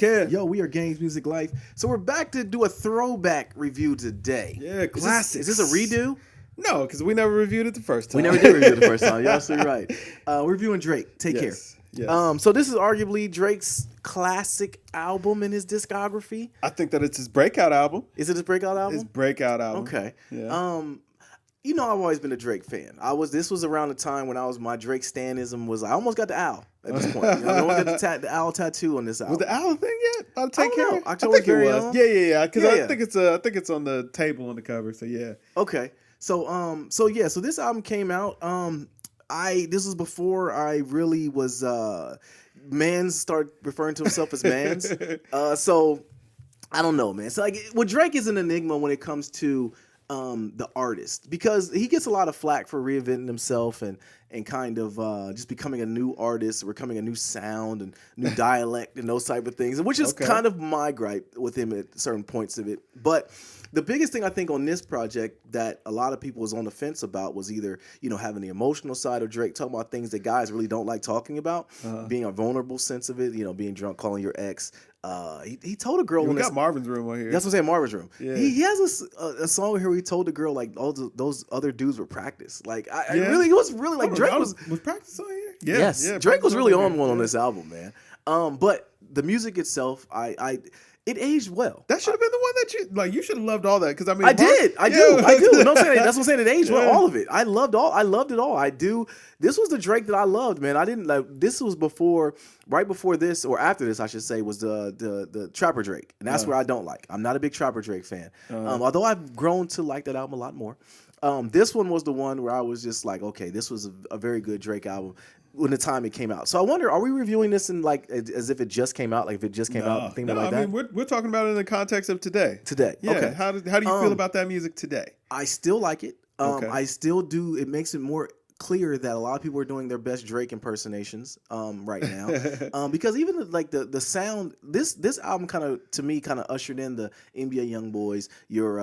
Ken. Yo, we are Games Music Life. So we're back to do a throwback review today. Yeah, classics. Is this a redo? No, because we never reviewed it the first time. We never did review it the first time. You're absolutely right. We're reviewing Drake. Take care. Yes. So this is arguably Drake's classic album in his discography. I think that it's his breakout album. Is it his breakout album? His breakout album. Okay. Yeah. You know, I've always been a Drake fan. This was around the time when my Drake stanism was. I almost got the owl at this point. I almost got the owl tattoo on this album. Was the owl thing yet? I'll take I don't care. know. October I think Carry it was. On? Yeah. Because Yeah. I think it's on the table on the cover. So yeah. Okay. So this album came out. This was before I really was Mans started referring to himself as Mans. So I don't know, man. So Drake is an enigma when it comes to the artist, because he gets a lot of flack for reinventing himself and kind of just becoming a new artist, becoming a new sound and new dialect and those type of things, which is kind of my gripe with him at certain points of it. But the biggest thing I think on this project that a lot of people was on the fence about was either, having the emotional side of Drake, talking about things that guys really don't like talking about, being a vulnerable sense of it, being drunk, calling your ex. He told a girl. We got Marvin's Room on here. That's what I'm saying, Marvin's Room. Yeah. He has a song here where he told the girl like all those other dudes were practice. Like it was really like Drake was practice on here. Yeah, yes, yeah, Drake was really on one on this album, man. But the music itself, it aged well. That should have been the one that you like. You should have loved all that, because I mean, I do. No, I'm saying that's what I'm saying. It aged well, all of it. I loved it all. I do. This was the Drake that I loved, man. I didn't like. This was right before this, or after this, I should say, was the Trapper Drake, and that's where I don't like. I'm not a big Trapper Drake fan, although I've grown to like that album a lot more. This one was the one where I was just like, okay, this was a very good Drake album when the time it came out. So I wonder, are we reviewing this in like as if it just came out, like if it just came out, think about like that? I mean, we're talking about it in the context of today. Yeah. Okay. How do you feel about that music today? I still like it. Okay. I still do. It makes it more clear that a lot of people are doing their best Drake impersonations right now, because even like the sound, this album kind of to me kind of ushered in the NBA YoungBoys, your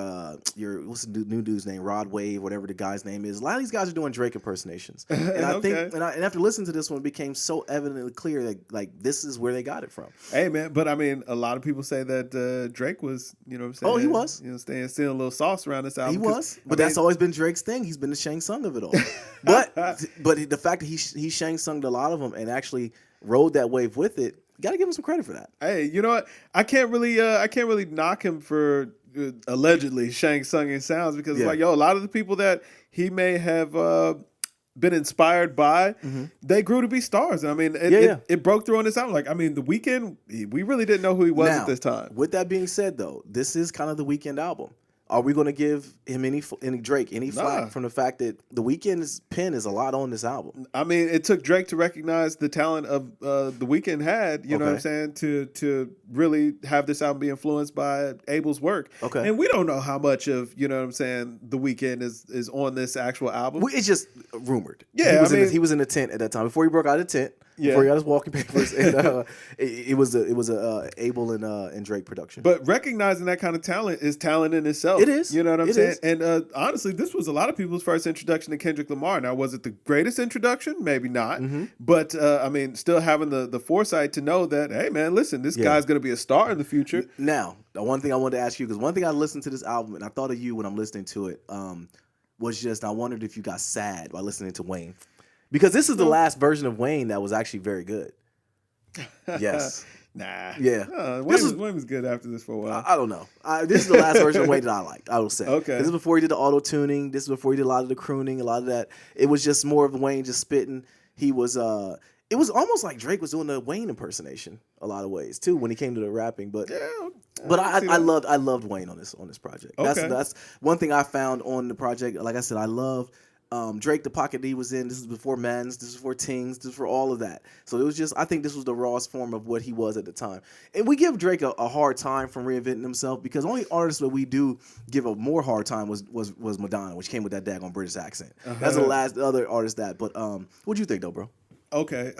what's the new dude's name, Rod Wave, whatever the guy's name is. A lot of these guys are doing Drake impersonations, and I think and after listening to this one, it became so evidently clear that like this is where they got it from. Hey man, but I mean, a lot of people say that Drake was, what I'm saying? Oh, he was. Staying still a little sauce around this album. He was, but that's always been Drake's thing. He's been the Shang Tsung of it all. But the fact that he Shang Tsung'd a lot of them and actually rode that wave with it, you got to give him some credit for that. Hey, you know what? I can't really knock him for allegedly Shang Tsunging sounds, because it's like, a lot of the people that he may have been inspired by, they grew to be stars. And I mean, it broke through on this album. Like, I mean, The Weeknd, we really didn't know who he was at this time. With that being said, though, this is kind of the Weeknd album. Are we going to give him any Drake any flack from the fact that The Weeknd's pen is a lot on this album? I mean, it took Drake to recognize the talent of The Weeknd had, you know what I'm saying, to really have this album be influenced by Abel's work. Okay. And we don't know how much of, you know what I'm saying, The Weeknd is on this actual album. It's just rumored. Yeah, he was in the tent at that time before he broke out of the tent. Yeah. Before he got his walking papers, and it was a Abel and Drake production. But recognizing that kind of talent is talent in itself. It is. You know what I'm saying? And honestly, this was a lot of people's first introduction to Kendrick Lamar. Now, was it the greatest introduction? Maybe not. But I mean, still having the foresight to know that, hey man, listen, this guy's going to be a star in the future. Now, the one thing I wanted to ask you, because one thing I listened to this album and I thought of you when I'm listening to it, was just I wondered if you got sad by listening to Wayne. Because this is the last version of Wayne that was actually very good. Yes. Nah. Yeah. Wayne was good after this for a while. I don't know. This is the last version of Wayne that I liked, I will say. Okay. This is before he did the auto-tuning. This is before he did a lot of the crooning, a lot of that. It was just more of Wayne just spitting. He was it was almost like Drake was doing the Wayne impersonation a lot of ways too when he came to the rapping. But I loved Wayne on this project. That's one thing I found on the project. Like I said, I love Drake, the pocket that he was in. This is before Mans, this is before Tings, this is for all of that. So it was just, I think this was the rawest form of what he was at the time. And we give Drake a hard time from reinventing himself, because only artist that we do give a more hard time was Madonna, which came with that daggone British accent. That's the last other artist that. But what'd you think though, bro? Okay.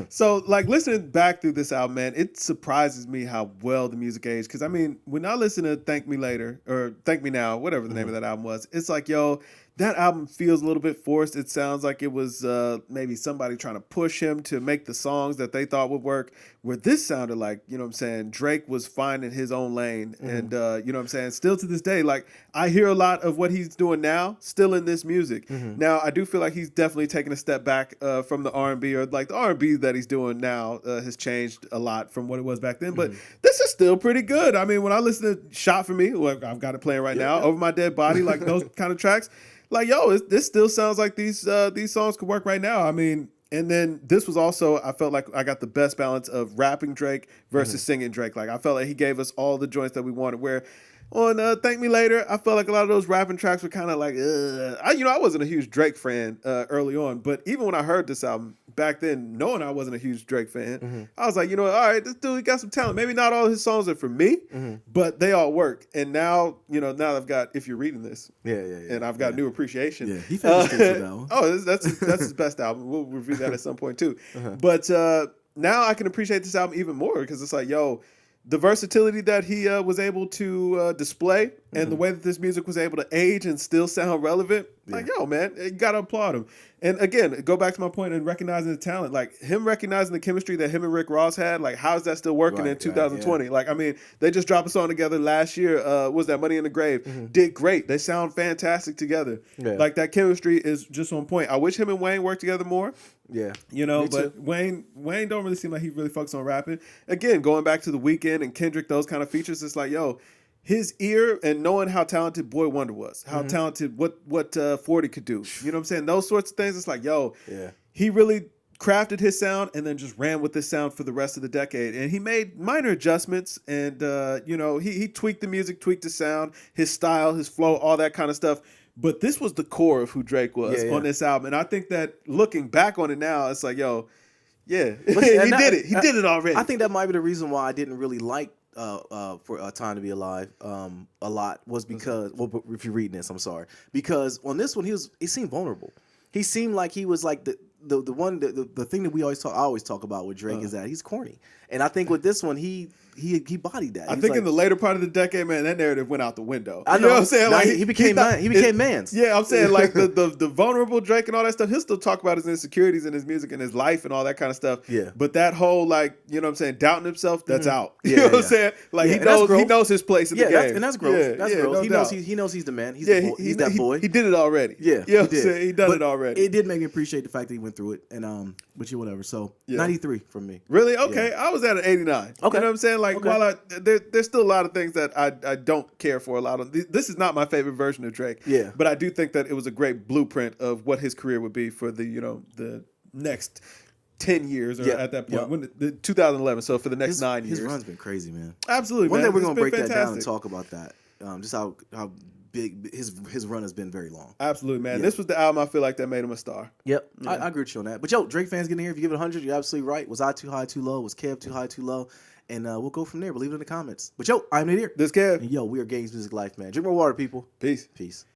So, like, listening back through this album, man, it surprises me how well the music aged. Because, I mean, when I listen to Thank Me Later or Thank Me Now, whatever the name of that album was, it's like, yo, that album feels a little bit forced. It sounds like it was maybe somebody trying to push him to make the songs that they thought would work. Where this sounded like, you know what I'm saying, Drake was finding his own lane. And, you know what I'm saying, still to this day, like, I hear a lot of what he's doing now still in this music. Now, I do feel like he's definitely taken a step back from the R&B, or like the R&B that he's doing now has changed a lot from what it was back then. But this is still pretty good. I mean, when I listen to Shot For Me, like I've got it playing right now, Over My Dead Body, like those kind of tracks, like, yo, this still sounds like these songs could work right now. I mean, and then this was also, I felt like I got the best balance of rapping Drake versus singing Drake. Like, I felt like he gave us all the joints that we wanted, where on Thank Me Later, I felt like a lot of those rapping tracks were kind of like, I wasn't a huge Drake fan early on, but even when I heard this album back then, knowing I wasn't a huge Drake fan, I was like, you know what, all right, this dude, he got some talent. Maybe not all his songs are for me, but they all work. And now, now I've got If You're Reading This, and I've got new appreciation. Yeah, he finished with that one. Oh, that's his best album. We'll review that at some point too. But now I can appreciate this album even more, because it's like, yo, the versatility that he was able to display, and the way that this music was able to age and still sound relevant, like, yo, man, you got to applaud him. And again, go back to my point in recognizing the talent, like him recognizing the chemistry that him and Rick Ross had, like, how is that still working in 2020? Like, I mean, they just dropped a song together last year. Was that Money in the Grave? Did great. They sound fantastic together. Like, that chemistry is just on point. I wish him and Wayne worked together more. Yeah. But Wayne don't really seem like he really fucks on rapping. Again, going back to The Weeknd and Kendrick, those kind of features, it's like, yo, his ear and knowing how talented Boy Wonder was, how talented what 40 could do. You know what I'm saying? Those sorts of things, it's like, yo, he really crafted his sound and then just ran with this sound for the rest of the decade. And he made minor adjustments, and he tweaked the music, tweaked the sound, his style, his flow, all that kind of stuff. But this was the core of who Drake was on this album. And I think that looking back on it now, it's like, yo, he did it. He did it already. I think that might be the reason why I didn't really like for Time to Be Alive a lot, was because, well, if you're reading this, I'm sorry. Because on this one, he seemed vulnerable. He seemed like he was like the thing that I always talk about with Drake is that he's corny. And I think with this one, he bodied that. I think in the later part of the decade, man, that narrative went out the window. I know. You know what I'm saying? Like, he became man's. Yeah, I'm saying, like, the vulnerable Drake and all that stuff, he'll still talk about his insecurities in his music and his life and all that kind of stuff. Yeah. But that whole, like, you know what I'm saying, doubting himself, that's out. You know what I'm saying? Like, he knows his place in the game. And that's growth. Yeah, that's growth. No He knows he's the man. He's that boy. He did it already. Yeah. You know what I'm saying? He done it already. It did make me appreciate the fact that he went through it. And but whatever. So 93 from me. Really? Okay. I was at an 89. Okay. You know what I'm saying? Like, while there's still a lot of things that I don't care for a lot of. This is not my favorite version of Drake. Yeah. But I do think that it was a great blueprint of what his career would be for the next 10 years, or at that point, when the 2011. So for the next 9 years. His run's been crazy, man. Absolutely, One man. day we're gonna break that down and talk about that. Just how big his run has been. Very long. Absolutely, man. This was the album I feel like that made him a star. Yep, I agree with you on that. But yo, Drake fans, get in here. If you give it 100, you're absolutely right. Was I too high, too low? Was Kev too high, too low? And we'll go from there. But leave it in the comments. But yo, I'm Nadir. This Kev. And yo, we are Games Music Life, man. Drink more water, people. Peace. Peace.